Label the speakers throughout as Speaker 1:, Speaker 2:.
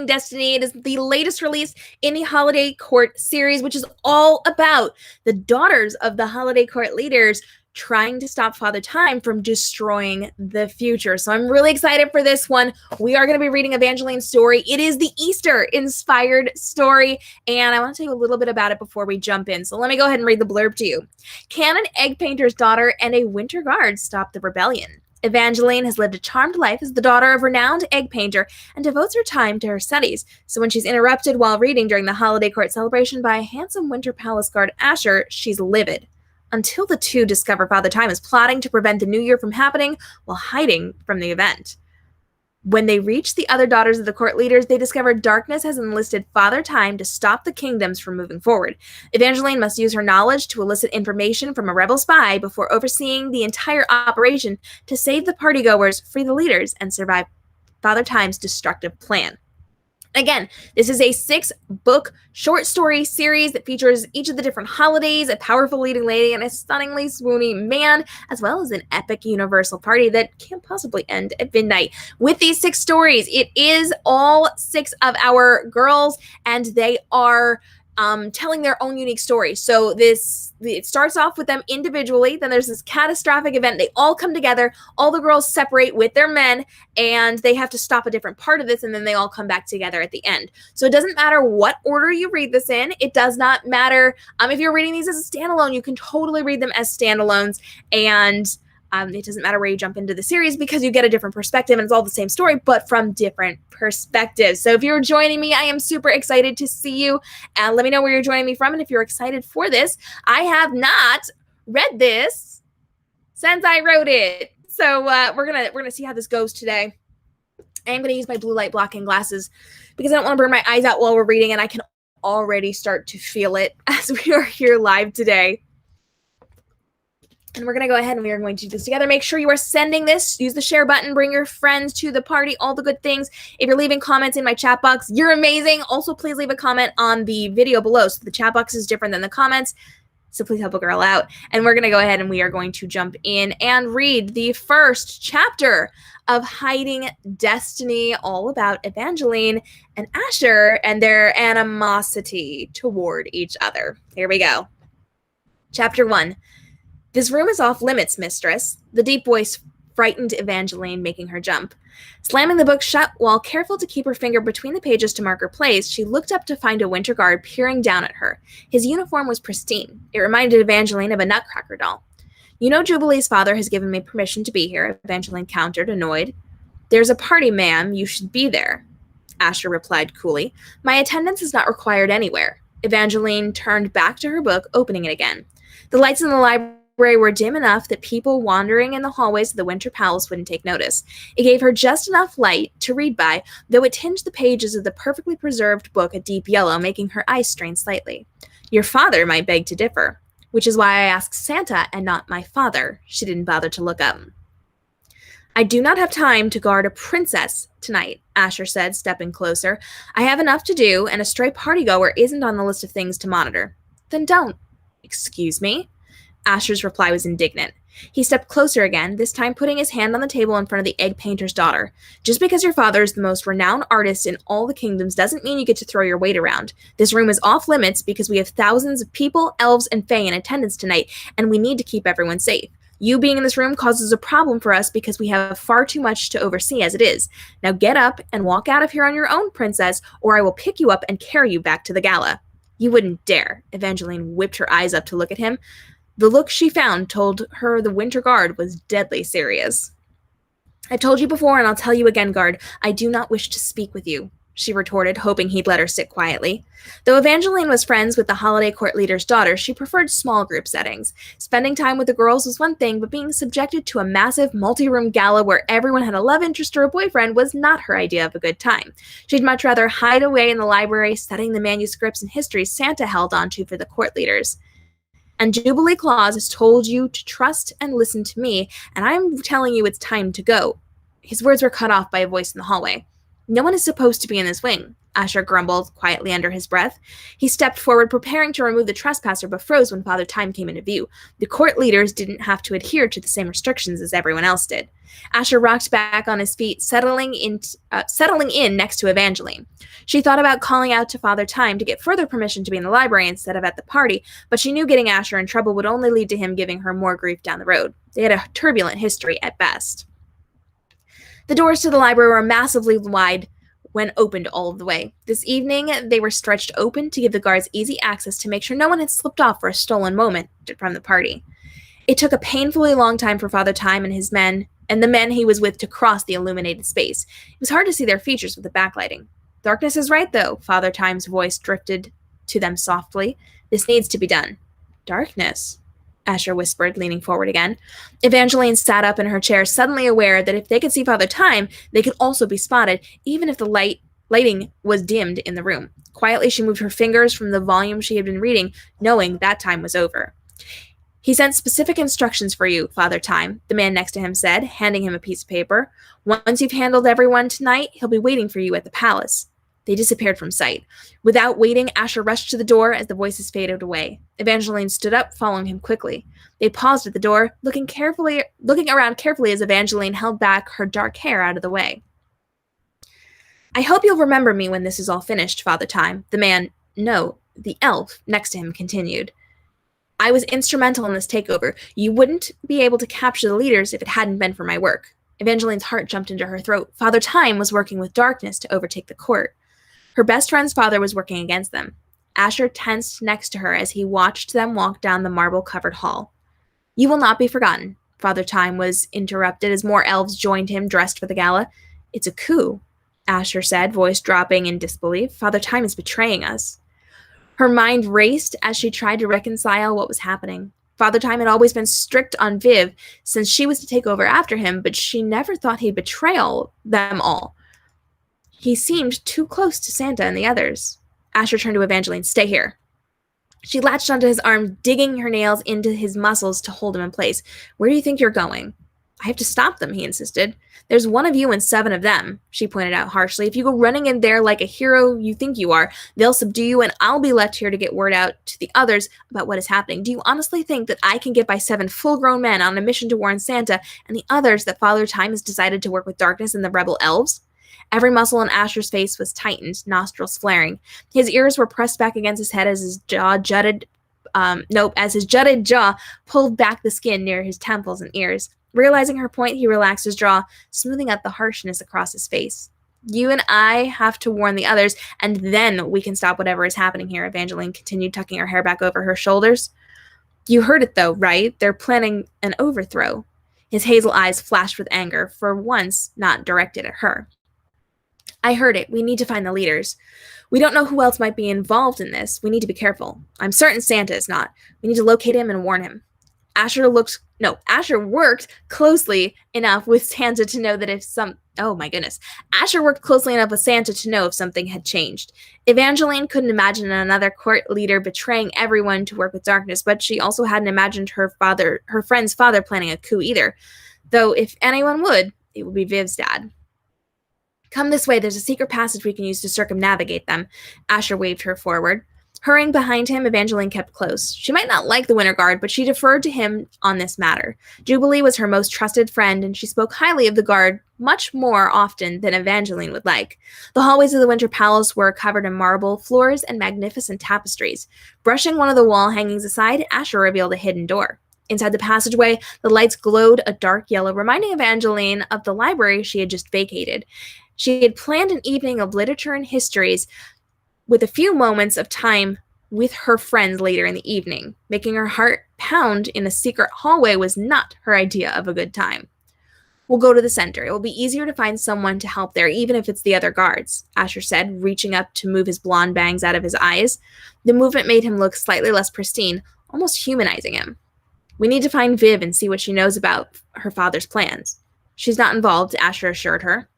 Speaker 1: Destiny. It is the latest release in the Holiday Court series, which is all about the daughters of the Holiday Court leaders trying to stop Father Time from destroying the future. So I'm really excited for this one. We are going to be reading Evangeline's story. It is the Easter-inspired story, and I want to tell you a little bit about it before we jump in. So let me go ahead and read the blurb to you. Can an egg painter's daughter and a winter guard stop the rebellion? Evangeline has lived a charmed life as the daughter of a renowned egg painter and devotes her time to her studies. So when she's interrupted while reading during the Holiday Court celebration by a handsome Winter Palace guard Asher, she's livid. Until the two discover Father Time is plotting to prevent the New Year from happening while hiding from the event. When they reach the other daughters of the court leaders, they discover darkness has enlisted Father Time to stop the kingdoms from moving forward. Evangeline must use her knowledge to elicit information from a rebel spy before overseeing the entire operation to save the partygoers, free the leaders, and survive Father Time's destructive plan. Again, this is a 6-book short story series that features each of the different holidays, a powerful leading lady, and a stunningly swoony man, as well as an epic universal party that can't possibly end at midnight. With these 6 stories, it is all 6 of our girls, and they are telling their own unique story. So it starts off with them individually, then there's this catastrophic event, they all come together, all the girls separate with their men, and they have to stop a different part of this, and then they all come back together at the end. So it doesn't matter what order you read this in, it does not matter if you're reading these as a standalone, you can totally read them as standalones, and it doesn't matter where you jump into the series because you get a different perspective and it's all the same story, but from different perspectives. So if you're joining me, I am super excited to see you. Let me know where you're joining me from and if you're excited for this. I have not read this since I wrote it. So we're gonna see how this goes today. I am gonna use my blue light blocking glasses because I don't want to burn my eyes out while we're reading, and I can already start to feel it as we are here live today. And we're going to go ahead and we are going to do this together. Make sure you are sending this. Use the share button. Bring your friends to the party. All the good things. If you're leaving comments in my chat box, you're amazing. Also, please leave a comment on the video below. So the chat box is different than the comments. So please help a girl out. And we're going to go ahead and we are going to jump in and read the first chapter of Hiding Destiny, all about Evangeline and Asher and their animosity toward each other. Here we go. Chapter 1. This room is off limits, mistress. The deep voice frightened Evangeline, making her jump. Slamming the book shut while careful to keep her finger between the pages to mark her place, she looked up to find a winter guard peering down at her. His uniform was pristine. It reminded Evangeline of a nutcracker doll. You know Jubilee's father has given me permission to be here, Evangeline countered, annoyed. There's a party, ma'am. You should be there, Asher replied coolly. My attendance is not required anywhere. Evangeline turned back to her book, opening it again. The lights in the library were dim enough that people wandering in the hallways of the Winter Palace wouldn't take notice. It gave her just enough light to read by, though it tinged the pages of the perfectly preserved book a deep yellow, making her eyes strain slightly. Your father might beg to differ, which is why I asked Santa and not my father. She didn't bother to look up. I do not have time to guard a princess tonight, Asher said, stepping closer. I have enough to do, and a stray partygoer isn't on the list of things to monitor. Then don't. Excuse me? Asher's reply was indignant. He stepped closer again, this time putting his hand on the table in front of the egg painter's daughter. Just because your father is the most renowned artist in all the kingdoms doesn't mean you get to throw your weight around. This room is off limits because we have thousands of people, elves, and fae in attendance tonight, and we need to keep everyone safe. You being in this room causes a problem for us because we have far too much to oversee as it is. Now get up and walk out of here on your own, princess, or I will pick you up and carry you back to the gala. You wouldn't dare. Evangeline whipped her eyes up to look at him. The look she found told her the Winter Guard was deadly serious. I've told you before, and I'll tell you again, guard, I do not wish to speak with you, she retorted, hoping he'd let her sit quietly. Though Evangeline was friends with the Holiday Court leader's daughter, she preferred small group settings. Spending time with the girls was one thing, but being subjected to a massive multi-room gala where everyone had a love interest or a boyfriend was not her idea of a good time. She'd much rather hide away in the library, studying the manuscripts and histories Santa held onto for the court leaders. And Jubilee Claus has told you to trust and listen to me, and I'm telling you it's time to go. His words were cut off by a voice in the hallway. No one is supposed to be in this wing. Asher grumbled quietly under his breath. He stepped forward, preparing to remove the trespasser, but froze when Father Time came into view. The court leaders didn't have to adhere to the same restrictions as everyone else did. Asher rocked back on his feet, settling in next to Evangeline. She thought about calling out to Father Time to get further permission to be in the library instead of at the party, but she knew getting Asher in trouble would only lead to him giving her more grief down the road. They had a turbulent history at best. The doors to the library were massively wide when opened all of the way. This evening, they were stretched open to give the guards easy access to make sure no one had slipped off for a stolen moment from the party. It took a painfully long time for Father Time and his men, and the men he was with, to cross the illuminated space. It was hard to see their features with the backlighting. Darkness is right, though, Father Time's voice drifted to them softly. This needs to be done. Darkness? Asher whispered, leaning forward again. Evangeline sat up in her chair, suddenly aware that if they could see Father Time, they could also be spotted, even if the lighting was dimmed in the room. Quietly, she moved her fingers from the volume she had been reading, knowing that time was over. He sent specific instructions for you, Father Time, the man next to him said, handing him a piece of paper. Once you've handled everyone tonight, he'll be waiting for you at the palace. They disappeared from sight. Without waiting, Asher rushed to the door as the voices faded away. Evangeline stood up, following him quickly. They paused at the door, looking around carefully as Evangeline held back her dark hair out of the way. I hope you'll remember me when this is all finished, Father Time, the elf next to him continued. I was instrumental in this takeover. You wouldn't be able to capture the leaders if it hadn't been for my work. Evangeline's heart jumped into her throat. Father Time was working with darkness to overtake the court. Her best friend's father was working against them. Asher tensed next to her as he watched them walk down the marble-covered hall. You will not be forgotten, Father Time was interrupted as more elves joined him, dressed for the gala. It's a coup, Asher said, voice dropping in disbelief. Father Time is betraying us. Her mind raced as she tried to reconcile what was happening. Father Time had always been strict on Viv since she was to take over after him, but she never thought he'd betray them all. He seemed too close to Santa and the others. Asher turned to Evangeline. Stay here. She latched onto his arm, digging her nails into his muscles to hold him in place. Where do you think you're going? I have to stop them, he insisted. There's one of you and 7 of them, she pointed out harshly. If you go running in there like a hero you think you are, they'll subdue you and I'll be left here to get word out to the others about what is happening. Do you honestly think that I can get by 7 full-grown men on a mission to warn Santa and the others that Father Time has decided to work with darkness and the rebel elves? Every muscle in Asher's face was tightened, nostrils flaring. His ears were pressed back against his head as his jutted jaw pulled back the skin near his temples and ears. Realizing her point, he relaxed his jaw, smoothing out the harshness across his face. You and I have to warn the others, and then we can stop whatever is happening here, Evangeline continued, tucking her hair back over her shoulders. You heard it, though, right? They're planning an overthrow. His hazel eyes flashed with anger, for once not directed at her. I heard it. We need to find the leaders. We don't know who else might be involved in this. We need to be careful. I'm certain Santa is not. We need to locate him and warn him. Asher worked closely enough with Santa to know that Asher worked closely enough with Santa to know if something had changed. Evangeline couldn't imagine another court leader betraying everyone to work with darkness, but she also hadn't imagined her friend's father planning a coup either. Though if anyone would, it would be Viv's dad. Come this way, there's a secret passage we can use to circumnavigate them. Asher waved her forward. Hurrying behind him, Evangeline kept close. She might not like the Winter Guard, but she deferred to him on this matter. Jubilee was her most trusted friend, and she spoke highly of the Guard much more often than Evangeline would like. The hallways of the Winter Palace were covered in marble floors and magnificent tapestries. Brushing one of the wall hangings aside, Asher revealed a hidden door. Inside the passageway, the lights glowed a dark yellow, reminding Evangeline of the library she had just vacated. She had planned an evening of literature and histories with a few moments of time with her friends later in the evening. Making her heart pound in a secret hallway was not her idea of a good time. We'll go to the center. It will be easier to find someone to help there, even if it's the other guards, Asher said, reaching up to move his blonde bangs out of his eyes. The movement made him look slightly less pristine, almost humanizing him. We need to find Viv and see what she knows about her father's plans. She's not involved, Asher assured her.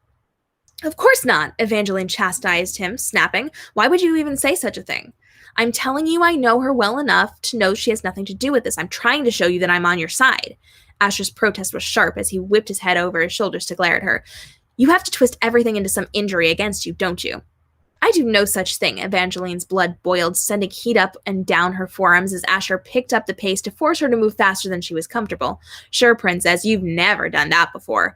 Speaker 1: Of course not, Evangeline chastised him, snapping. Why would you even say such a thing? I'm telling you I know her well enough to know she has nothing to do with this. I'm trying to show you that I'm on your side. Asher's protest was sharp as he whipped his head over his shoulders to glare at her. You have to twist everything into some injury against you, don't you? I do no such thing. Evangeline's blood boiled, sending heat up and down her forearms as Asher picked up the pace to force her to move faster than she was comfortable. Sure, princess, you've never done that before.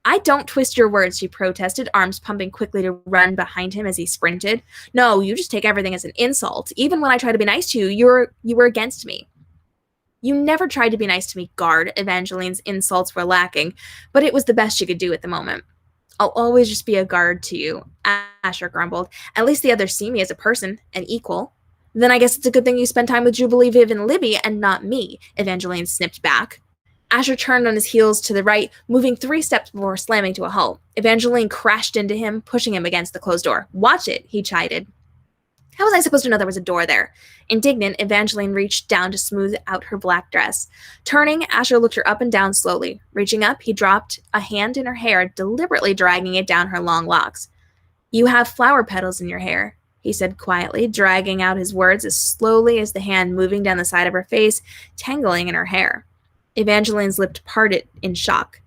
Speaker 1: I don't twist your words, she protested, arms pumping quickly to run behind him as he sprinted. No, you just take everything as an insult. Even when I try to be nice to you, you were against me. You never tried to be nice to me, guard. Evangeline's insults were lacking, but it was the best she could do at the moment. I'll always just be a guard to you, Asher grumbled. At least the others see me as a person, an equal. Then I guess it's a good thing you spend time with Jubilee, Viv, and Libby, and not me, Evangeline snipped back. Asher turned on his heels to the right, moving 3 steps before slamming to a halt. Evangeline crashed into him, pushing him against the closed door. Watch it, he chided. How was I supposed to know there was a door there? Indignant, Evangeline reached down to smooth out her black dress. Turning, Asher looked her up and down slowly. Reaching up, he dropped a hand in her hair, deliberately dragging it down her long locks. You have flower petals in your hair, he said quietly, dragging out his words as slowly as the hand moving down the side of her face, tangling in her hair. Evangeline's lips parted in shock.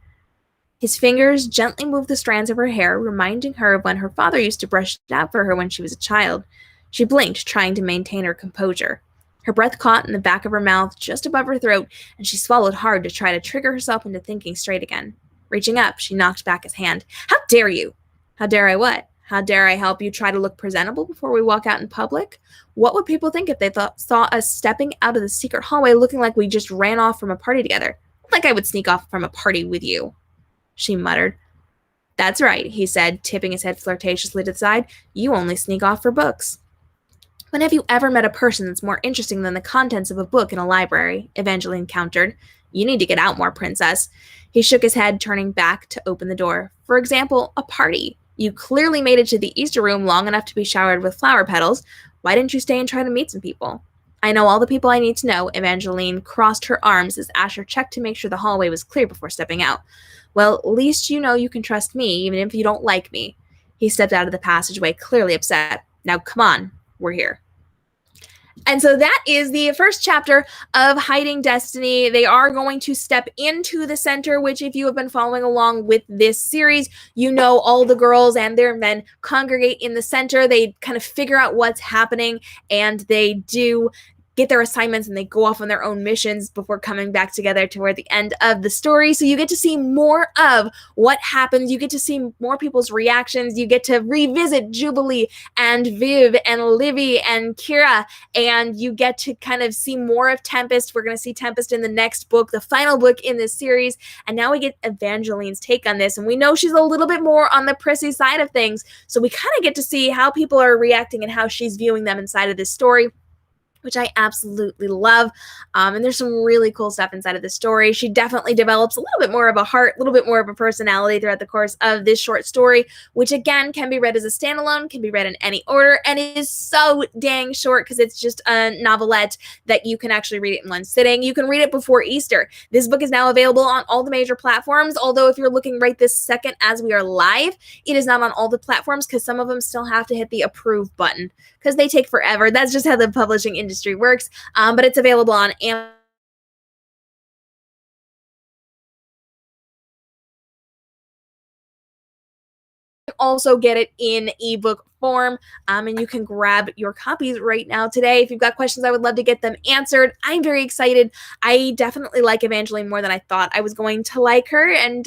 Speaker 1: His fingers gently moved the strands of her hair, reminding her of when her father used to brush it out for her when she was a child. She blinked, trying to maintain her composure. Her breath caught in the back of her mouth, just above her throat, and she swallowed hard to try to trigger herself into thinking straight again. Reaching up, she knocked back his hand. How dare you? How dare I what? How dare I help you try to look presentable before we walk out in public? What would people think if they saw us stepping out of the secret hallway looking like we just ran off from a party together? Like I would sneak off from a party with you, she muttered. That's right, he said, tipping his head flirtatiously to the side. You only sneak off for books. When have you ever met a person that's more interesting than the contents of a book in a library? Evangeline countered. You need to get out more, princess. He shook his head, turning back to open the door. For example, a party. You clearly made it to the Easter room long enough to be showered with flower petals. Why didn't you stay and try to meet some people? I know all the people I need to know. Evangeline crossed her arms as Asher checked to make sure the hallway was clear before stepping out. Well, at least you know you can trust me, even if you don't like me. He stepped out of the passageway, clearly upset. Now, come on. We're here. And so that is the first chapter of Hiding Destiny. They are going to step into the center, which if you have been following along with this series, you know all the girls and their men congregate in the center. They kind of figure out what's happening, and they do get their assignments and they go off on their own missions before coming back together toward the end of the story. So you get to see more of what happens. You get to see more people's reactions. You get to revisit Jubilee and Viv and Livy and Kira, and you get to kind of see more of Tempest. We're going to see Tempest in the next book, the final book in this series. And now we get Evangeline's take on this. And we know she's a little bit more on the prissy side of things. So we kind of get to see how people are reacting and how she's viewing them inside of this story, which I absolutely love. And there's some really cool stuff inside of the story. She definitely develops a little bit more of a heart, a little bit more of a personality throughout the course of this short story, which again can be read as a standalone, can be read in any order, and it is so dang short because it's just a novelette that you can actually read it in one sitting. You can read it before Easter. This book is now available on all the major platforms, although if you're looking right this second as we are live, it is not on all the platforms because some of them still have to hit the approve button because they take forever. That's just how the publishing industry works, but it's available on Amazon. Also get it in ebook form, and you can grab your copies right now today. If you've got questions, I would love to get them answered. I'm very excited. I definitely like Evangeline more than I thought I was going to like her, and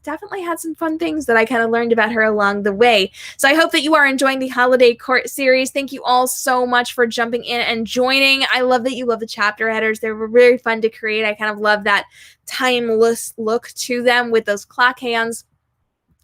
Speaker 1: definitely had some fun things that I kind of learned about her along the way. So I hope that you are enjoying the Holiday Court series. Thank you all so much for jumping in and joining. I love that you love the chapter headers. They were very fun to create. I kind of love that timeless look to them with those clock hands.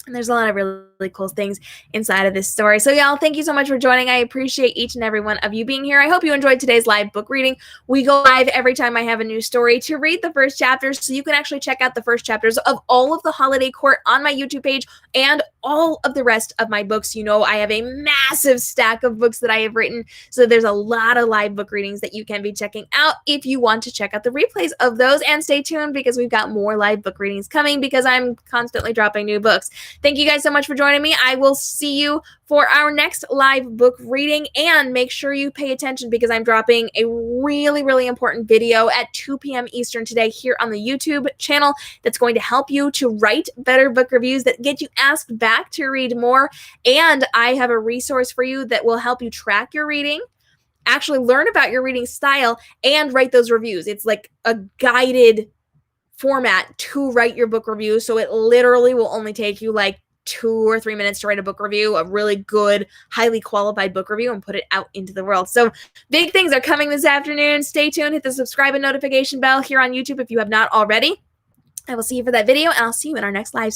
Speaker 1: And there's a lot of really cool things inside of this story. So y'all, thank you so much for joining. I appreciate each and every one of you being here. I hope you enjoyed today's live book reading. We go live every time I have a new story to read the first chapters, so you can actually check out the first chapters of all of the Holiday Court on my YouTube page and all of the rest of my books. You know, I have a massive stack of books that I have written, so there's a lot of live book readings that you can be checking out if you want to check out the replays of those. And stay tuned because we've got more live book readings coming because I'm constantly dropping new books. Thank you guys so much for joining me. I will see you for our next live book reading, and make sure you pay attention because I'm dropping a really, really important video at 2 p.m. Eastern today here on the YouTube channel that's going to help you to write better book reviews that get you asked back back to read more. And I have a resource for you that will help you track your reading, actually learn about your reading style, and write those reviews. It's like a guided format to write your book review. So it literally will only take you like 2 or 3 minutes to write a book review, a really good, highly qualified book review, and put it out into the world. So big things are coming this afternoon. Stay tuned. Hit the subscribe and notification bell here on YouTube if you have not already. I will see you for that video, and I'll see you in our next live stream.